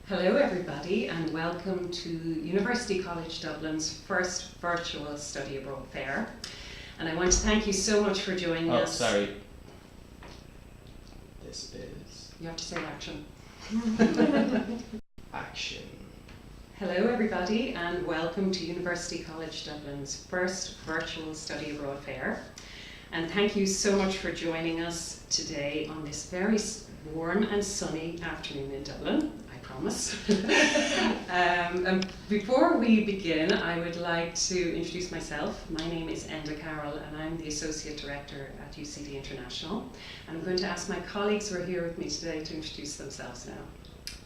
Hello everybody and welcome to University College Dublin's first virtual study abroad fair. And I want to thank you so much for joining us. Oh, sorry. This is... You have to say action. action. Hello everybody and welcome to University College Dublin's first virtual study abroad fair. And thank you so much for joining us today on this very warm and sunny afternoon in Dublin. Promise. And before we begin, I would like to introduce myself. My name is Enda Carroll and I'm the Associate Director at UCD International. And I'm going to ask my colleagues who are here with me today to introduce themselves now.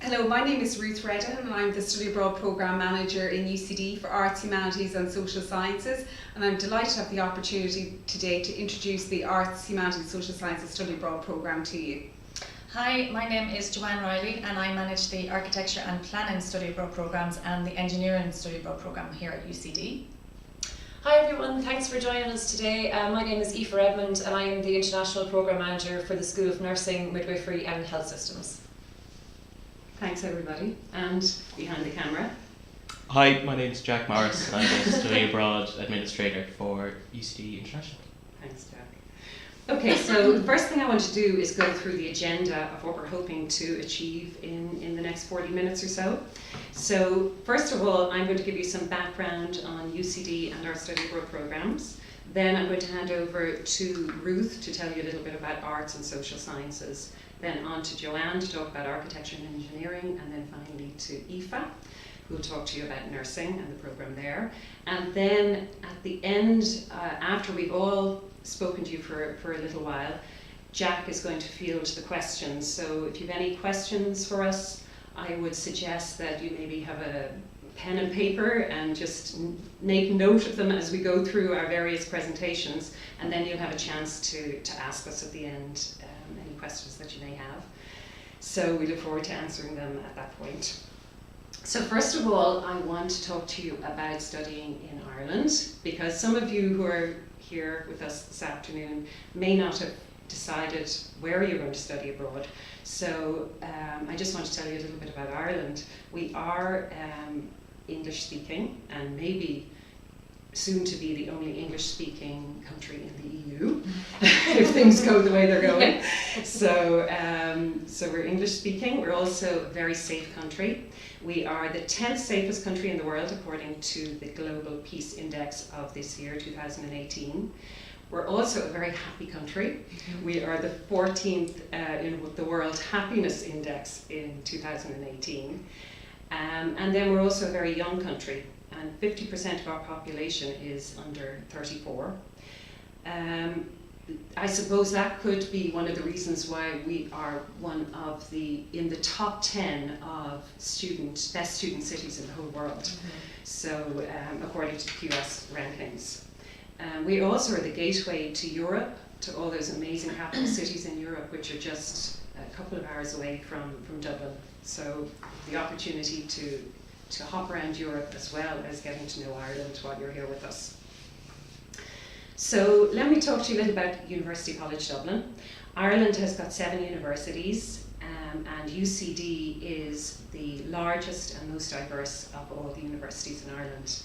Hello, my name is Ruth Redden and I'm the Study Abroad Programme Manager in UCD for Arts, Humanities and Social Sciences, and I'm delighted to have the opportunity today to introduce the Arts, Humanities and Social Sciences Study Abroad Programme to you. Hi, my name is Joanne Riley and I manage the Architecture and Planning Study Abroad programmes and the Engineering Study Abroad programme here at UCD. Hi everyone, thanks for joining us today. My name is Aoife Redmond and I am the International Programme Manager for the School of Nursing, Midwifery and Health Systems. Thanks everybody. And behind the camera. Hi, my name is Jack Morris and I'm the Study Abroad Administrator for UCD International. Thanks, Jack. Okay, so the first thing I want to do is go through the agenda of what we're hoping to achieve in the next 40 minutes or so. So first of all, I'm going to give you some background on UCD and our study abroad programs. Then I'm going to hand over to Ruth to tell you a little bit about arts and social sciences. Then on to Joanne to talk about architecture and engineering, and then finally to Aoife, who will talk to you about nursing and the program there. And then at the end, after we've all spoken to you for a little while, Jack is going to field the questions. So if you have any questions for us, I would suggest that you maybe have a pen and paper and just make note of them as we go through our various presentations, and then you'll have a chance to ask us at the end any questions that you may have. So we look forward to answering them at that point. So first of all, I want to talk to you about studying in Ireland, because some of you who are here with us this afternoon may not have decided where you're going to study abroad. So I just want to tell you a little bit about Ireland. We are English speaking and maybe soon to be the only English speaking country in the EU if things go the way they're going. So we're English speaking. We're also a very safe country. We are the 10th safest country in the world according to the Global Peace Index of this year, 2018. We're also a very happy country. We are the 14th in the World Happiness Index in 2018. And then we're also a very young country, and 50% of our population is under 34. I suppose that could be one of the reasons why we are one of in the top 10 of best student cities in the whole world. Mm-hmm. So according to the QS rankings. We also are the gateway to Europe, to all those amazing capital cities in Europe, which are just a couple of hours away from Dublin. So the opportunity to hop around Europe as well as getting to know Ireland while you're here with us. So let me talk to you a little about University College Dublin. Ireland has got 7 universities, and UCD is the largest and most diverse of all the universities in Ireland.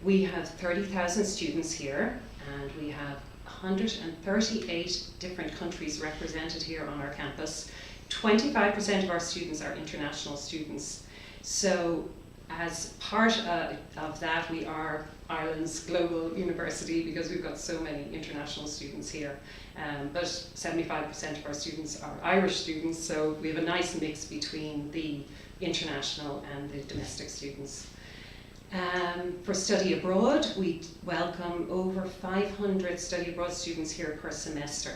We have 30,000 students here, and we have 138 different countries represented here on our campus. 25% of our students are international students. So as part of that, we are Ireland's global university because we've got so many international students here. But 75% of our students are Irish students, so we have a nice mix between the international and the domestic students. For study abroad, we welcome over 500 study abroad students here per semester.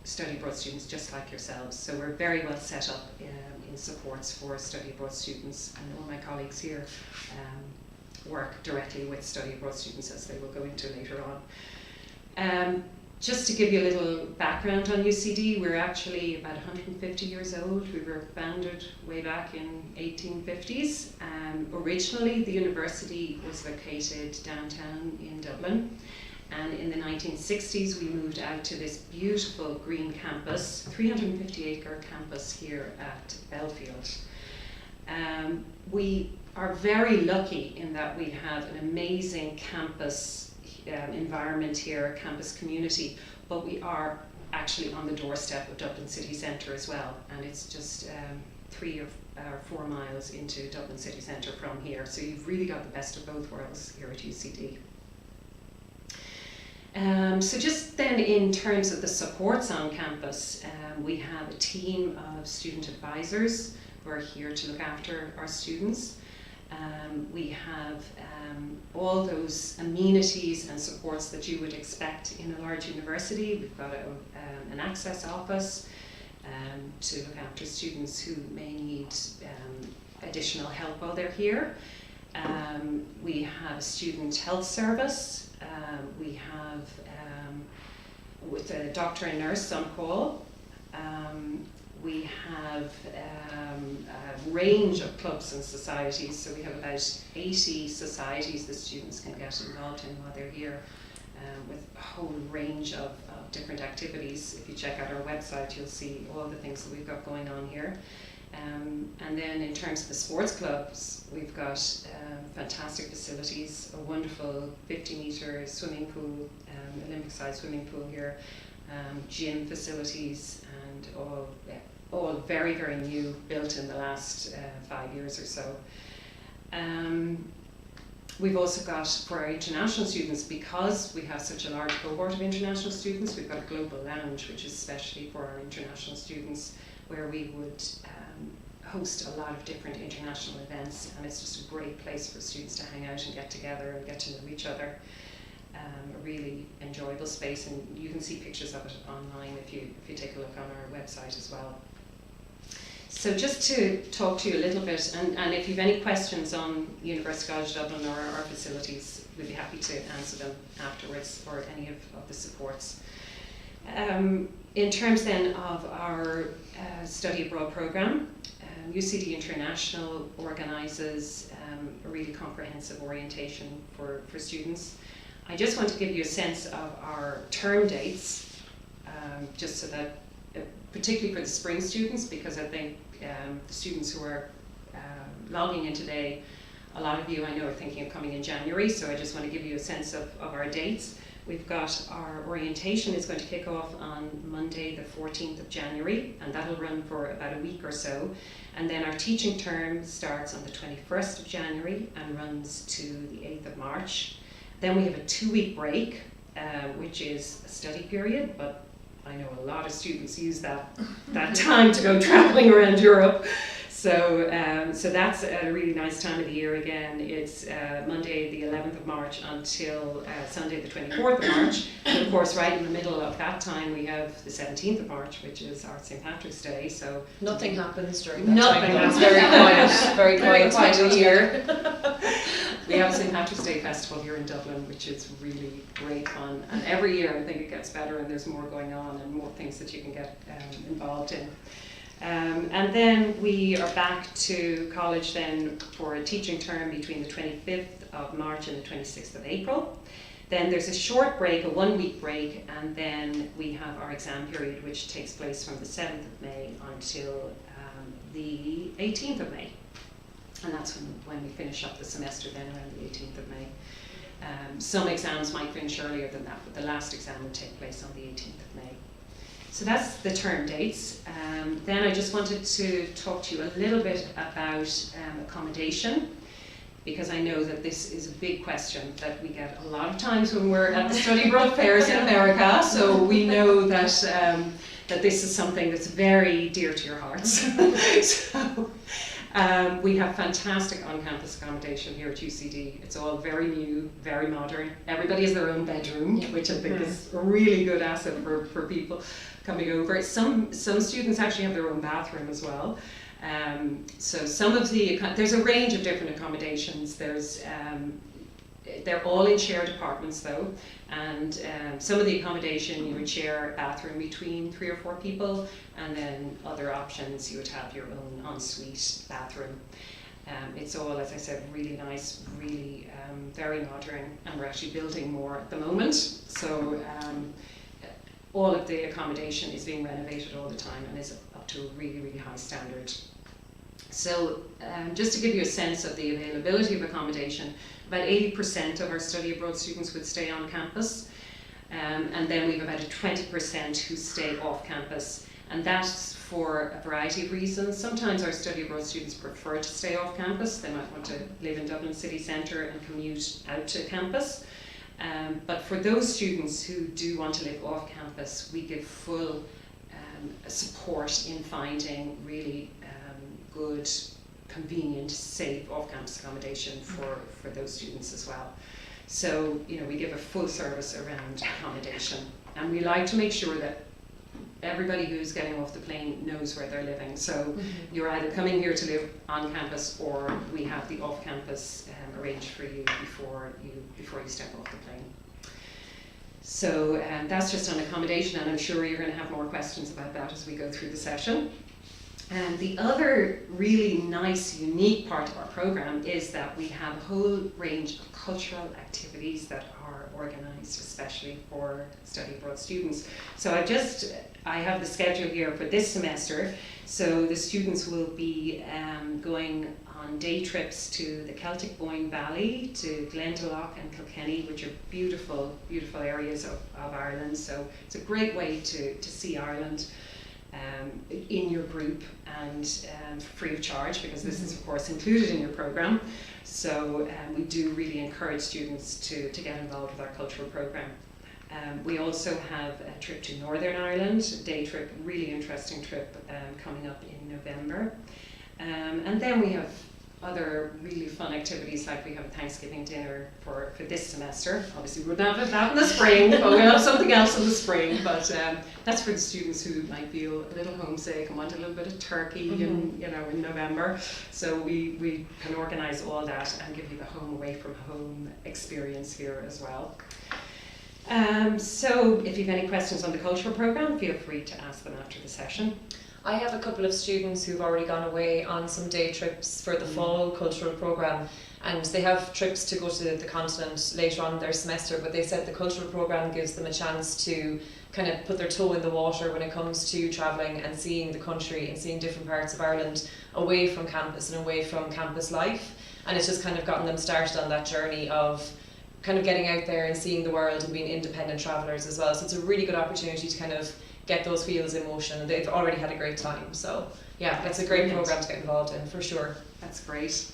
Study abroad students just like yourselves. So we're very well set up in supports for study abroad students, and all my colleagues here work directly with study abroad students, as they will go into later on. Just to give you a little background on UCD, we're actually about 150 years old. We were founded way back in 1850s. Originally, the university was located downtown in Dublin, And in the 1960s, we moved out to this beautiful green campus, 350-acre campus here at Belfield. We are very lucky in that we have an amazing campus environment here, campus community, but we are actually on the doorstep of Dublin city centre as well, and it's just 3 or 4 miles into Dublin city centre from here, so you've really got the best of both worlds here at UCD. So just then in terms of the supports on campus, we have a team of student advisors who are here to look after our students. We have all those amenities and supports that you would expect in a large university. We've got an access office to look after students who may need additional help while they're here. We have a student health service. We have with a doctor and nurse on call. We have a range of clubs and societies, so we have about 80 societies that students can get involved in while they're here, with a whole range of different activities. If you check out our website, you'll see all the things that we've got going on here. And then in terms of the sports clubs, we've got fantastic facilities, a wonderful 50-metre swimming pool, Olympic-sized swimming pool here, gym facilities, and all very, very new, built in the last 5 years or so. We've also got, for our international students, because we have such a large cohort of international students, we've got a global lounge, which is especially for our international students, where we would host a lot of different international events, and it's just a great place for students to hang out and get together and get to know each other. A really enjoyable space, and you can see pictures of it online if you take a look on our website as well. So just to talk to you a little bit, and if you've any questions on University College Dublin or our facilities, we'd be happy to answer them afterwards, or any of the supports. In terms then of our study abroad programme, UCD International organises a really comprehensive orientation for students. I just want to give you a sense of our term dates, just so that, particularly for the spring students, because I think the students who are logging in today, a lot of you I know are thinking of coming in January, so I just want to give you a sense of our dates. We've got our orientation is going to kick off on Monday the 14th of January, and that'll run for about a week or so. And then our teaching term starts on the 21st of January and runs to the 8th of March. Then we have a 2-week break, which is a study period, but I know a lot of students use that time to go traveling around Europe. So that's a really nice time of the year again. It's Monday the 11th of March until Sunday the 24th of March. And of course, right in the middle of that time, we have the 17th of March, which is our St. Patrick's Day. So Nothing happens during that nothing time. happens. It's very quiet time of year. We have a St. Patrick's Day festival here in Dublin, which is really great fun. And every year I think it gets better, and there's more going on and more things that you can get involved in. And then we are back to college then for a teaching term between the 25th of March and the 26th of April. Then there's a short break, a 1-week break, and then we have our exam period, which takes place from the 7th of May until the 18th of May. And that's when we finish up the semester then, around the 18th of May. Some exams might finish earlier than that, but the last exam will take place on the 18th of May. So that's the term dates. Then I just wanted to talk to you a little bit about accommodation, because I know that this is a big question that we get a lot of times when we're at the study abroad fairs in America. So we know that that this is something that's very dear to your hearts. So we have fantastic on-campus accommodation here at UCD. It's all very new, very modern. Everybody has their own bedroom, which I think is a really good asset for people coming over. Some students actually have their own bathroom as well. So some of there's a range of different accommodations. They're all in shared apartments though, and some of the accommodation you would share a bathroom between 3 or 4 people, and then other options you would have your own ensuite bathroom. It's all, as I said, really nice, really very modern, and we're actually building more at the moment. So all of the accommodation is being renovated all the time and is up to a really, really high standard. So just to give you a sense of the availability of accommodation, about 80% of our study abroad students would stay on campus, and then we have about a 20% who stay off campus, and that's for a variety of reasons. Sometimes our study abroad students prefer to stay off campus. They might want to live in Dublin city centre and commute out to campus. But for those students who do want to live off campus, we give full support in finding really good, convenient, safe off-campus accommodation for those students as well. So, you know, we give a full service around accommodation, and we like to make sure that everybody who's getting off the plane knows where they're living. So you're either coming here to live on campus, or we have the off-campus arranged for you before you step off the plane. So that's just on accommodation, and I'm sure you're going to have more questions about that as we go through the session. And the other really nice, unique part of our program is that we have a whole range of cultural activities that are organised especially for study abroad students. So I have the schedule here for this semester. So the students will be going on day trips to the Celtic Boyne Valley, to Glendalough and Kilkenny, which are beautiful, beautiful areas of Ireland. So it's a great way to see Ireland in your group, and free of charge, because this is of course included in your program. So we do really encourage students to get involved with our cultural program. We also have a trip to Northern Ireland, a day trip, really interesting trip coming up in November. And then we have other really fun activities, like we have a Thanksgiving dinner for this semester. Obviously we wouldn't have that in the spring, but we'll have something else in the spring. But that's for the students who might feel a little homesick and want a little bit of turkey in November. So we can organise all that and give you the home away from home experience here as well. So if you have any questions on the cultural programme, feel free to ask them after the session. I have a couple of students who've already gone away on some day trips for the fall cultural programme, and they have trips to go to the continent later on in their semester, but they said the cultural programme gives them a chance to kind of put their toe in the water when it comes to travelling and seeing the country and seeing different parts of Ireland away from campus and away from campus life, and it's just kind of gotten them started on that journey of kind of getting out there and seeing the world and being independent travellers as well. So it's a really good opportunity to kind of get those wheels in motion, and they've already had a great time. So yeah, it's a great programme to get involved in, for sure. That's great.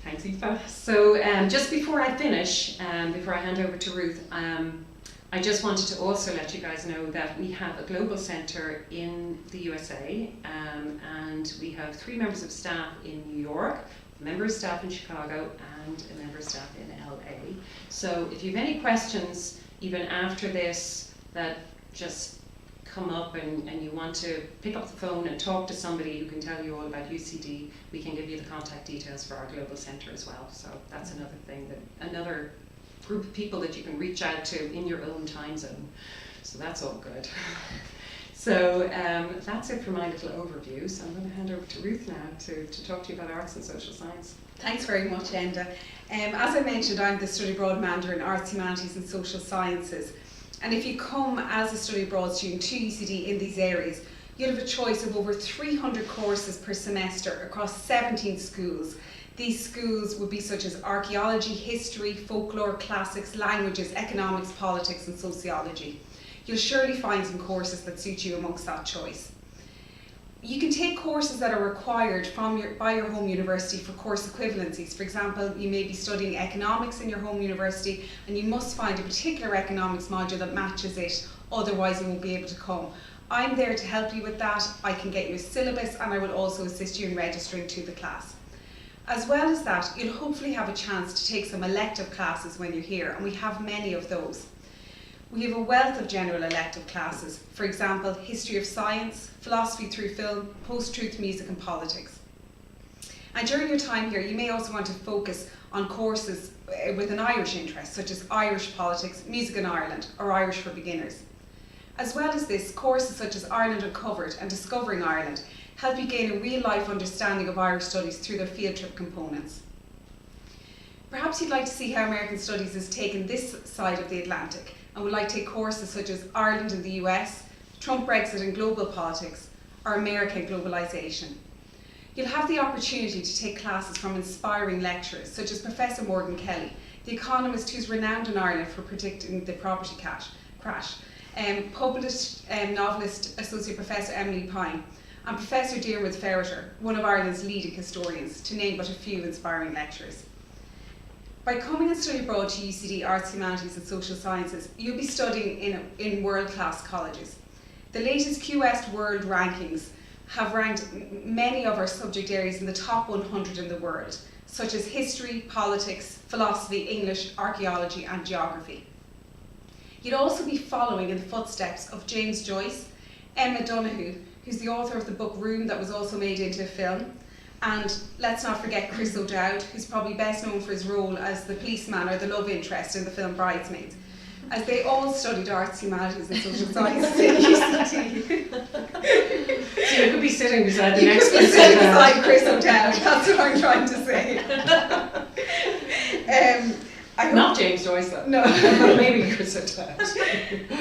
Thanks, Aoife. So just before I finish, before I hand over to Ruth, I just wanted to also let you guys know that we have a global centre in the USA, and we have 3 members of staff in New York, a member of staff in Chicago, and a member of staff in LA. So if you have any questions, even after this, that just come up and you want to pick up the phone and talk to somebody who can tell you all about UCD, we can give you the contact details for our global centre as well. So that's another thing, that another group of people that you can reach out to in your own time zone. So that's all good. So that's it for my little overview. So I'm going to hand over to Ruth now to talk to you about arts and social science. Thanks very much, Enda. As I mentioned, I'm the study abroad manager in arts, humanities and social sciences. And if you come as a study abroad student to UCD in these areas, you'll have a choice of over 300 courses per semester across 17 schools. These schools would be such as archaeology, history, folklore, classics, languages, economics, politics and sociology. You'll surely find some courses that suit you amongst that choice. You can take courses that are required by your home university for course equivalencies. For example, you may be studying economics in your home university and you must find a particular economics module that matches it, otherwise you won't be able to come. I'm there to help you with that. I can get you a syllabus and I will also assist you in registering to the class. As well as that, you'll hopefully have a chance to take some elective classes when you're here, and we have many of those. We have a wealth of general elective classes, for example, history of science, philosophy through film, post-truth music and politics. And during your time here, you may also want to focus on courses with an Irish interest, such as Irish politics, music in Ireland, or Irish for beginners. As well as this, courses such as Ireland Uncovered and Discovering Ireland, help you gain a real-life understanding of Irish studies through their field trip components. Perhaps you'd like to see how American Studies has taken this side of the Atlantic and would like to take courses such as Ireland and the US, Trump Brexit and global politics, or America and globalisation. You'll have the opportunity to take classes from inspiring lecturers such as Professor Morgan Kelly, the economist who's renowned in Ireland for predicting the property crash, published novelist Associate Professor Emily Pine, and Professor Diarmuid Ferreter, one of Ireland's leading historians, to name but a few inspiring lecturers. By coming and study abroad to UCD Arts, Humanities and Social Sciences, you'll be studying in world-class colleges. The latest QS World Rankings have ranked many of our subject areas in the top 100 in the world, such as history, politics, philosophy, English, archaeology and geography. You'd also be following in the footsteps of James Joyce, Emma Donoghue, who's the author of the book Room that was also made into a film, and let's not forget Chris O'Dowd, who's probably best known for his role as the policeman or the love interest in the film Bridesmaids, as they all studied arts, humanities and social sciences at UCD. So you could be sitting beside the You next could be person. sitting beside Chris O'Dowd, that's what I'm trying to say. I hope, Not James Joyce though. No. Maybe Chris O'Dowd.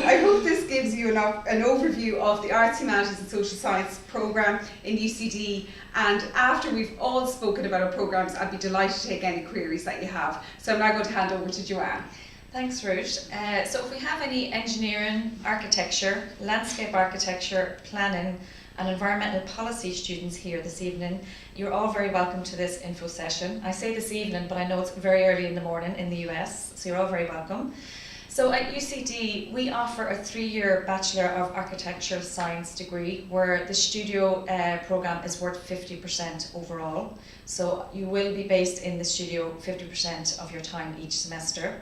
I hope this gives you an overview of the Arts, Humanities and Social Science programme in UCD, and after we've all spoken about our programmes, I'd be delighted to take any queries that you have. So I'm now going to hand over to Joanne. Thanks, Ruth. So if we have any engineering, architecture, landscape architecture, planning and environmental policy students here this evening, you're all very welcome to this info session. I say this evening, but I know it's very early in the morning in the US, so you're all very welcome. So at UCD, we offer a 3-year Bachelor of Architectural Science degree where the studio programme is worth 50% overall. So you will be based in the studio 50% of your time each semester.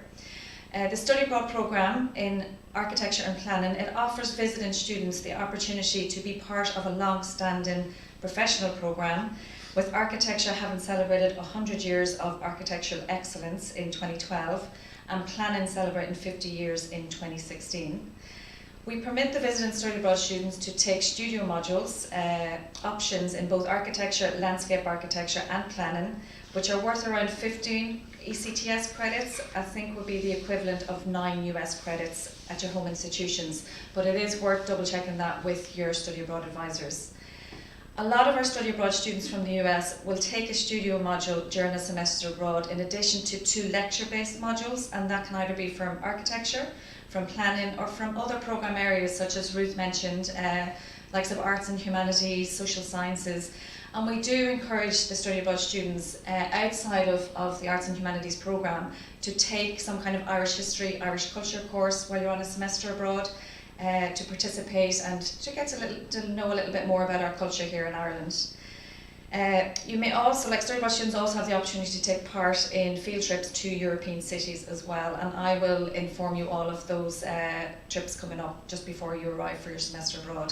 The study abroad programme in architecture and planning, it offers visiting students the opportunity to be part of a long-standing professional programme, with architecture having celebrated 100 years of architectural excellence in 2012 and planning celebrating 50 years in 2016. We permit the visiting study abroad students to take studio modules, options in both architecture, landscape architecture and planning, which are worth around 15 ECTS credits. I think would be the equivalent of 9 US credits at your home institutions, but it is worth double checking that with your study abroad advisors. A lot of our study abroad students from the US will take a studio module during a semester abroad in addition to 2 lecture-based modules, and that can either be from architecture, from planning or from other programme areas such as Ruth mentioned, likes of arts and humanities, social sciences. And we do encourage the study abroad students outside of the arts and humanities programme to take some kind of Irish history, Irish culture course while you're on a semester abroad, to participate and to get to know a little bit more about our culture here in Ireland. You may also, like study abroad students, also have the opportunity to take part in field trips to European cities as well, and I will inform you all of those trips coming up just before you arrive for your semester abroad.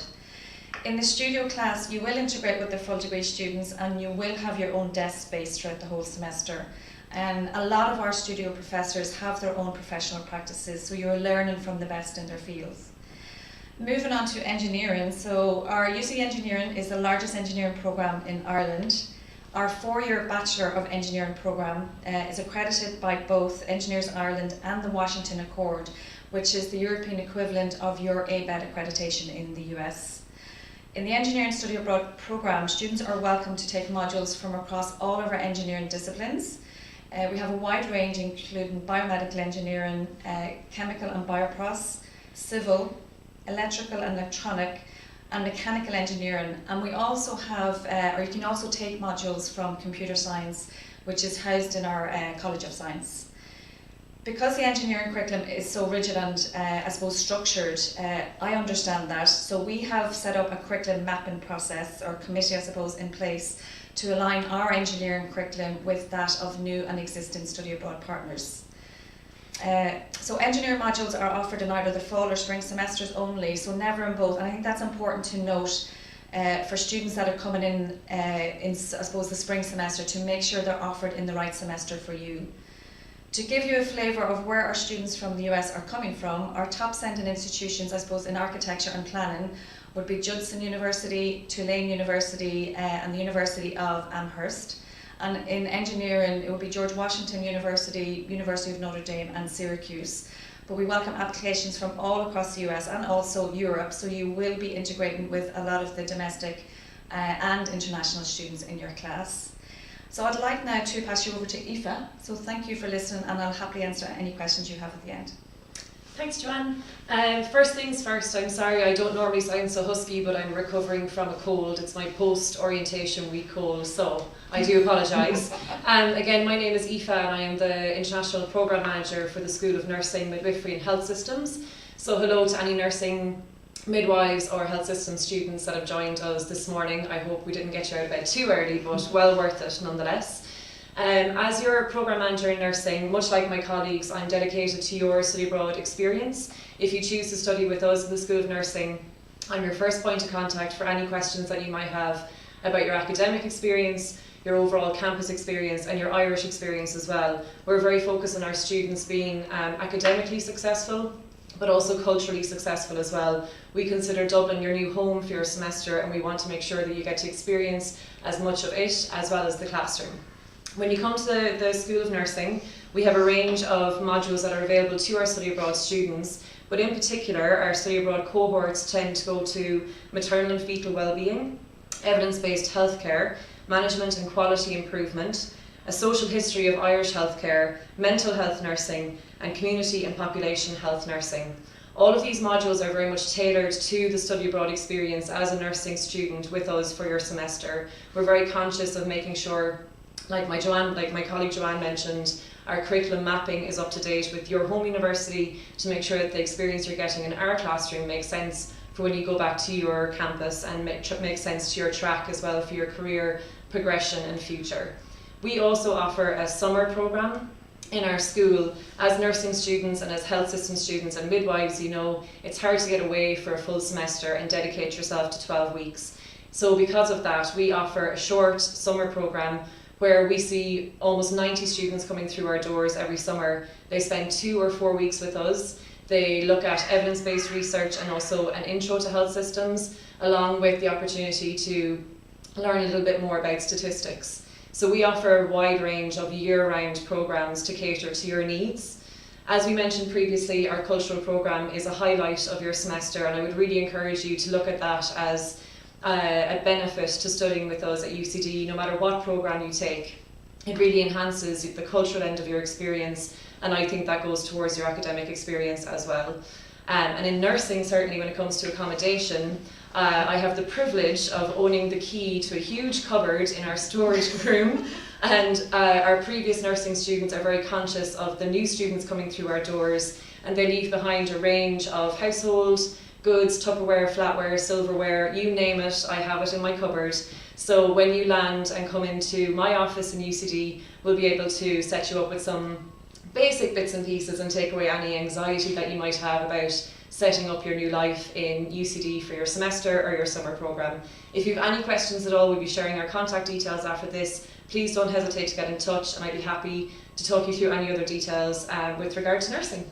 In the studio class, you will integrate with the full degree students and you will have your own desk space throughout the whole semester. And a lot of our studio professors have their own professional practices, so you're learning from the best in their fields. Moving on to engineering, so our UCD Engineering is the largest engineering programme in Ireland. Our 4-year Bachelor of Engineering programme is accredited by both Engineers Ireland and the Washington Accord, which is the European equivalent of your ABET accreditation in the US. In the Engineering Study Abroad programme, students are welcome to take modules from across all of our engineering disciplines. We have a wide range including biomedical engineering, chemical and bioprocess, civil, electrical and electronic, and mechanical engineering. And we also have, or you can also take modules from computer science, which is housed in our College of Science. Because the engineering curriculum is so rigid and I suppose structured, I understand that. So we have set up a curriculum mapping process or committee, I suppose, in place to align our engineering curriculum with that of new and existing study abroad partners. So engineering modules are offered in either the fall or spring semesters only, so never in both. And I think that's important to note for students that are coming in, I suppose, the spring semester, to make sure they're offered in the right semester for you. To give you a flavour of where our students from the US are coming from, our top sending institutions, I suppose, in architecture and planning would be Judson University, Tulane University, and the University of Amherst. And in engineering, it would be George Washington University, University of Notre Dame, and Syracuse. But we welcome applications from all across the US and also Europe, so you will be integrating with a lot of the domestic and international students in your class. So I'd like now to pass you over to Aoife. So thank you for listening, and I'll happily answer any questions you have at the end. Thanks, Joanne. First things first, I'm sorry I don't normally sound so husky, but I'm recovering from a cold. It's my post-orientation week cold, so I do apologise. Again, my name is Aoife and I am the International Programme Manager for the School of Nursing, Midwifery and Health Systems. So hello to any nursing midwives or health systems students that have joined us this morning. I hope we didn't get you out of bed too early, but well worth it nonetheless. As your programme manager in nursing, much like my colleagues, I'm dedicated to your study abroad experience. If you choose to study with us in the School of Nursing, I'm your first point of contact for any questions that you might have about your academic experience, your overall campus experience, and your Irish experience as well. We're very focused on our students being academically successful, but also culturally successful as well. We consider Dublin your new home for your semester, and we want to make sure that you get to experience as much of it as well as the classroom. When you come to the School of Nursing, we have a range of modules that are available to our study abroad students, but in particular our study abroad cohorts tend to go to maternal and fetal wellbeing, evidence-based healthcare, management and quality improvement, a social history of Irish healthcare, mental health nursing, and community and population health nursing. All of these modules are very much tailored to the study abroad experience as a nursing student with us for your semester. We're very conscious of making sure, like my colleague Joanne mentioned, our curriculum mapping is up to date with your home university to make sure that the experience you're getting in our classroom makes sense for when you go back to your campus and makes sense to your track as well for your career progression and future. We also offer a summer programme in our school. As nursing students and as health system students and midwives, you know, it's hard to get away for a full semester and dedicate yourself to 12 weeks. So because of that, we offer a short summer programme where we see almost 90 students coming through our doors every summer. They spend 2 or 4 weeks with us. They look at evidence-based research and also an intro to health systems, along with the opportunity to learn a little bit more about statistics. So we offer a wide range of year-round programmes to cater to your needs. As we mentioned previously, our cultural programme is a highlight of your semester, and I would really encourage you to look at that as a benefit to studying with us at UCD. No matter what programme you take, it really enhances the cultural end of your experience, and I think that goes towards your academic experience as well. And in nursing, certainly when it comes to accommodation, I have the privilege of owning the key to a huge cupboard in our storage room, and our previous nursing students are very conscious of the new students coming through our doors, and they leave behind a range of household goods, Tupperware, flatware, silverware, you name it, I have it in my cupboard. So when you land and come into my office in UCD, we'll be able to set you up with some basic bits and pieces and take away any anxiety that you might have about setting up your new life in UCD for your semester or your summer programme. If you have any questions at all, we'll be sharing our contact details after this. Please don't hesitate to get in touch, and I'd be happy to talk you through any other details with regard to nursing.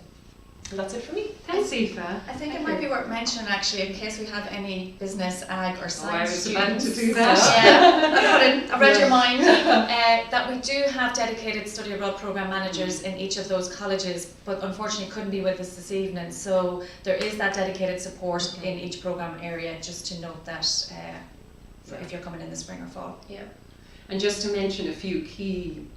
And that's it for me. Thanks, Aoife. I think it might be worth mentioning actually, in case we have any business, ag or science I was about students. to do that. Yeah, I read your mind. That we do have dedicated study abroad programme managers in each of those colleges, but unfortunately couldn't be with us this evening. So there is that dedicated support in each programme area, just to note that if you're coming in the spring or fall. Yeah. And just to mention a few key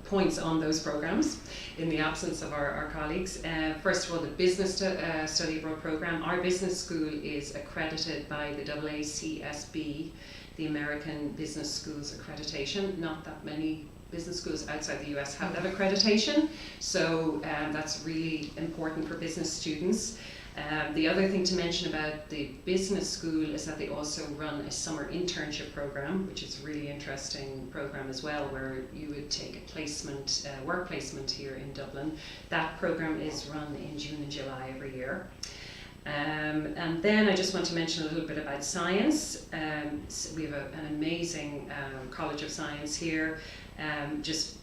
points on those programmes in the absence of our colleagues. First of all, the business study abroad programme. Our business school is accredited by the AACSB, the American Business Schools Accreditation. Not that many business schools outside the US have that accreditation, so that's really important for business students. The other thing to mention about the business school is that they also run a summer internship program, which is a really interesting program as well, where you would take a placement, work placement here in Dublin. That program is run in June and July every year. And then I just want to mention a little bit about science. So we have an amazing College of Science here. Just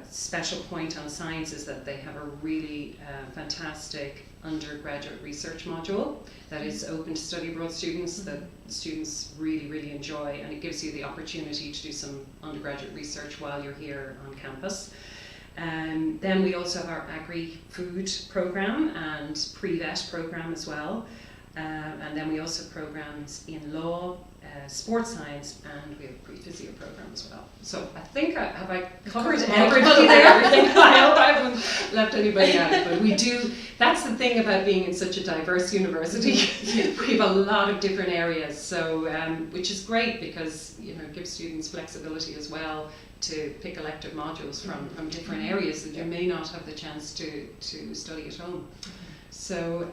special point on science is that they have a really fantastic undergraduate research module that is open to study abroad students that students really enjoy, and it gives you the opportunity to do some undergraduate research while you're here on campus. Then we also have our agri-food program and pre-vet program as well. And then we also have programs in law, sports science, and we have a pre-physio program as well. So I think have I covered everybody there? I hope I haven't left anybody out. But we do, that's the thing about being in such a diverse university. We have a lot of different areas, so which is great because it gives students flexibility as well to pick elective modules from different areas that you may not have the chance to study at home. So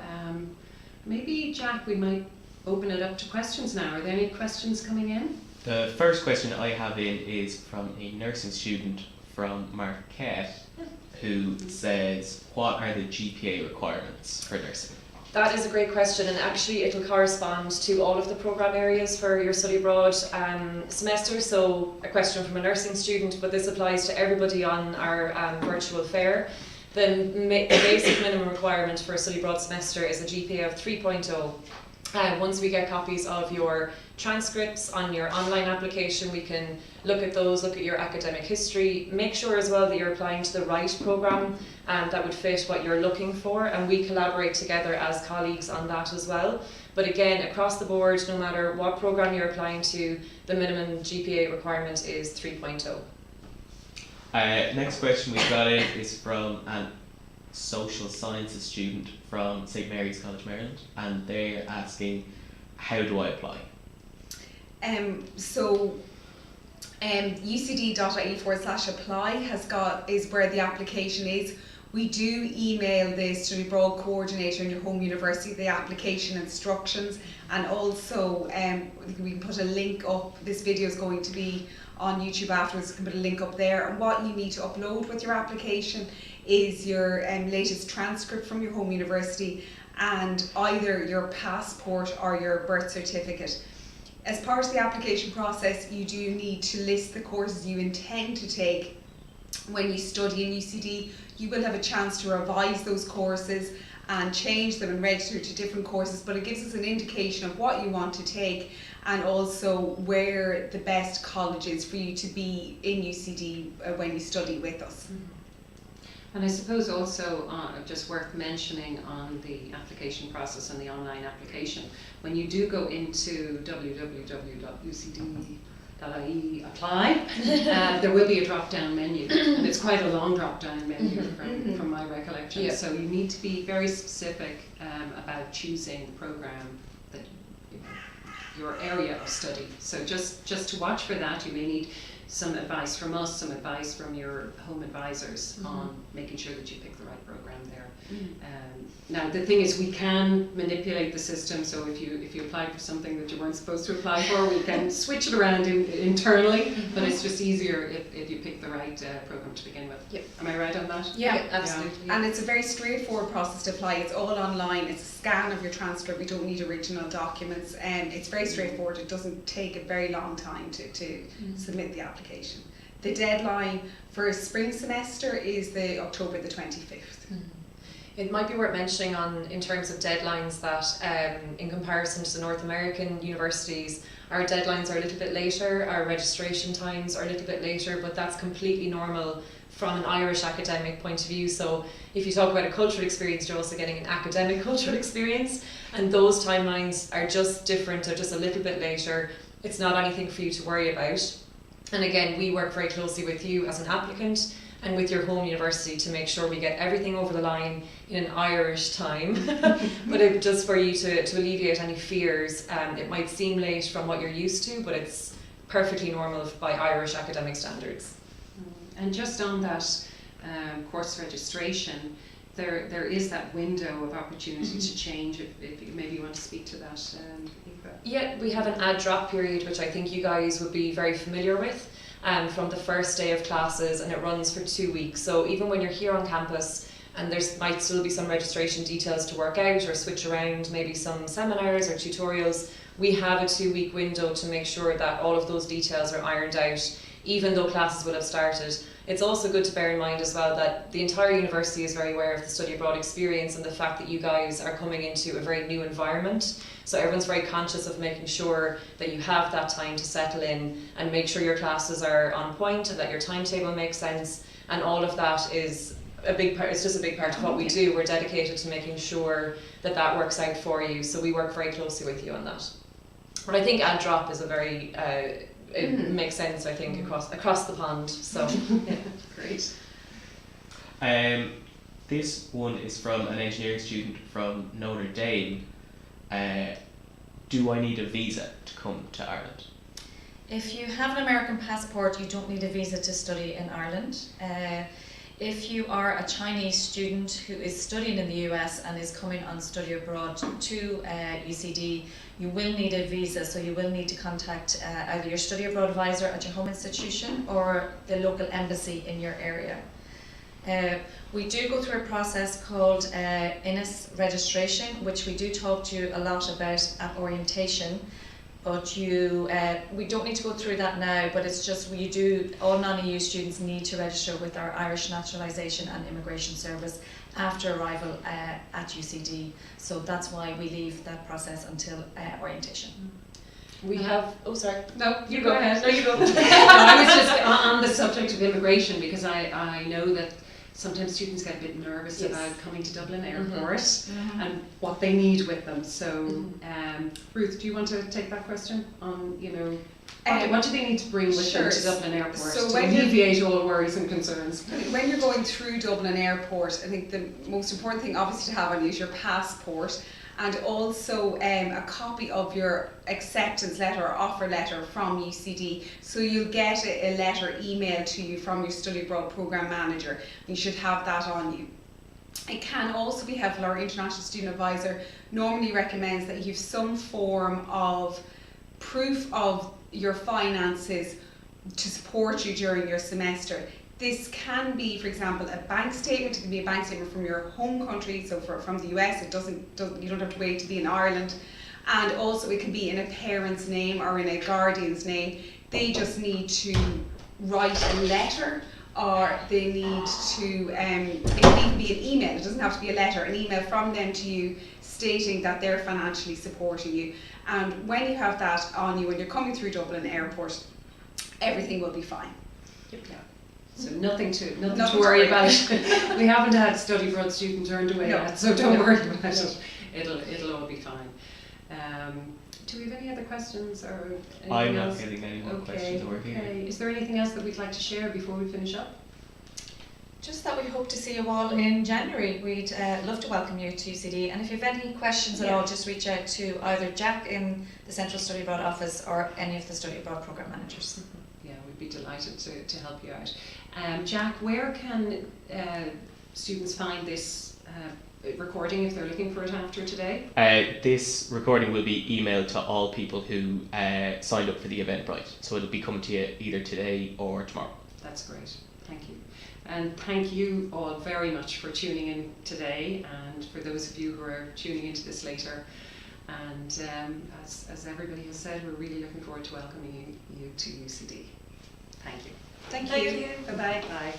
maybe, Jack, we might open it up to questions now. Are there any questions coming in? The first question I have in is from a nursing student from Marquette who says, what are the GPA requirements for nursing? That is a great question, and actually it'll correspond to all of the programme areas for your study abroad semester. So a question from a nursing student, but this applies to everybody on our virtual fair. The basic minimum requirement for a study abroad semester is a GPA of 3.0. Once we get copies of your transcripts on your online application, we can look at those, look at your academic history, make sure as well that you're applying to the right programme that would fit what you're looking for, and we collaborate together as colleagues on that as well. But again, across the board, no matter what programme you're applying to, the minimum GPA requirement is 3.0. Next question we've got in is from an social sciences student from St. Mary's College, Maryland, and they're asking, how do I apply? UCD.ie/apply is where the application is. We do email the study abroad coordinator in your home university the application instructions, and also we can put a link up. This video is going to be on YouTube afterwards. We can put a link up there, and what you need to upload with your application is your latest transcript from your home university and either your passport or your birth certificate. As part of the application process, you do need to list the courses you intend to take when you study in UCD. You will have a chance to revise those courses and change them and register to different courses, but it gives us an indication of what you want to take and also where the best college is for you to be in UCD when you study with us. And I suppose also just worth mentioning on the application process and the online application, when you do go into www.ucd.ie apply, there will be a drop-down menu, and it's quite a long drop-down menu from my recollection. Yeah. So you need to be very specific about choosing the programme that your area of study. So just to watch for that, you may need some advice from us, some advice from your home advisors on making sure that you pick the right program there. Now the thing is, we can manipulate the system, so if you applied for something that you weren't supposed to apply for, we can switch it around internally, but it's just easier if you pick the right program to begin with. Yep. Am I right on that? Yeah, absolutely. And it's a very straightforward process to apply. It's all online. It's a scan of your transcript. We don't need original documents, and it's very straightforward. It doesn't take a very long time to submit the application. The deadline for a spring semester is October the 25th. It might be worth mentioning in terms of deadlines that in comparison to the North American universities, our deadlines are a little bit later, our registration times are a little bit later, but that's completely normal from an Irish academic point of view. So if you talk about a cultural experience, you're also getting an academic cultural experience, and those timelines are just different, they're just a little bit later. It's not anything for you to worry about. And again, we work very closely with you as an applicant and with your home university to make sure we get everything over the line in an Irish time. But just for you to alleviate any fears, it might seem late from what you're used to, but it's perfectly normal by Irish academic standards. And just on that course registration, there is that window of opportunity to change. If you maybe want to speak to that, Aoife. Yeah, we have an add drop period, which I think you guys would be very familiar with. From the first day of classes, and it runs for 2 weeks. So even when you're here on campus and might still be some registration details to work out or switch around, maybe some seminars or tutorials, we have a 2-week window to make sure that all of those details are ironed out, even though classes will have started. it's also good to bear in mind as well that the entire university is very aware of the study abroad experience and the fact that you guys are coming into a very new environment. So everyone's very conscious of making sure that you have that time to settle in and make sure your classes are on point and that your timetable makes sense, and all of that is a big part. It's just a big part of what we do. We're dedicated to making sure that that works out for you, so we work very closely with you on that. But I think add drop is a very it makes sense, I think, across the pond. So Yeah, great. This one is from an engineering student from Notre Dame. Do I need a visa to come to Ireland? If you have an American passport, you don't need a visa to study in Ireland. If you are a Chinese student who is studying in the US and is coming on study abroad to UCD, you will need a visa, so you will need to contact either your study abroad advisor at your home institution or the local embassy in your area. We do go through a process called INIS registration, which we do talk to you a lot about at orientation. But we don't need to go through that now, but it's just all non-EU students need to register with our Irish Naturalisation and Immigration Service after arrival at UCD. So that's why we leave that process until orientation. we have. Oh, sorry. No, You go ahead. No, you go. No, I was just on the subject of immigration, because I know that sometimes students get a bit nervous Yes. about coming to Dublin Airport and what they need with them. So, Ruth, do you want to take that question on, what do they need to bring with them Sure. to Dublin Airport So to when you- alleviate all worries and concerns? When you're going through Dublin Airport, I think the most important thing obviously to have on you is your passport, and also a copy of your acceptance letter or offer letter from UCD. So you'll get a letter emailed to you from your study abroad programme manager. You should have that on you. It can also be helpful. Our international student advisor normally recommends that you have some form of proof of your finances to support you during your semester. This can be, for example, a bank statement. It can be a bank statement from your home country, so from the US. You don't have to wait to be in Ireland. And also it can be in a parent's name or in a guardian's name. They just need to write a letter, or they need to, it can even be an email. It doesn't have to be a letter, an email from them to you stating that they're financially supporting you. And when you have that on you, when you're coming through Dublin Airport, everything will be fine. Yeah. So nothing to worry about. We haven't had study abroad student turned away yet, so don't worry about it. It'll all be fine. Do we have any other questions or anything I'm else? not getting any more questions over here. Okay. Is there anything else that we'd like to share before we finish up? Just that we hope to see you all in January. We'd love to welcome you to UCD, and if you have any questions at all, just reach out to either Jack in the Central Study Abroad office or any of the Study Abroad programme managers. Yeah, we'd be delighted to help you out. Jack, where can students find this recording if they're looking for it after today? This recording will be emailed to all people who signed up for the Eventbrite, so it'll be coming to you either today or tomorrow. That's great, thank you. And thank you all very much for tuning in today, and for those of you who are tuning into this later. And as everybody has said, we're really looking forward to welcoming you to UCD. Thank you. Thank Thank you. you. Bye-bye. Bye.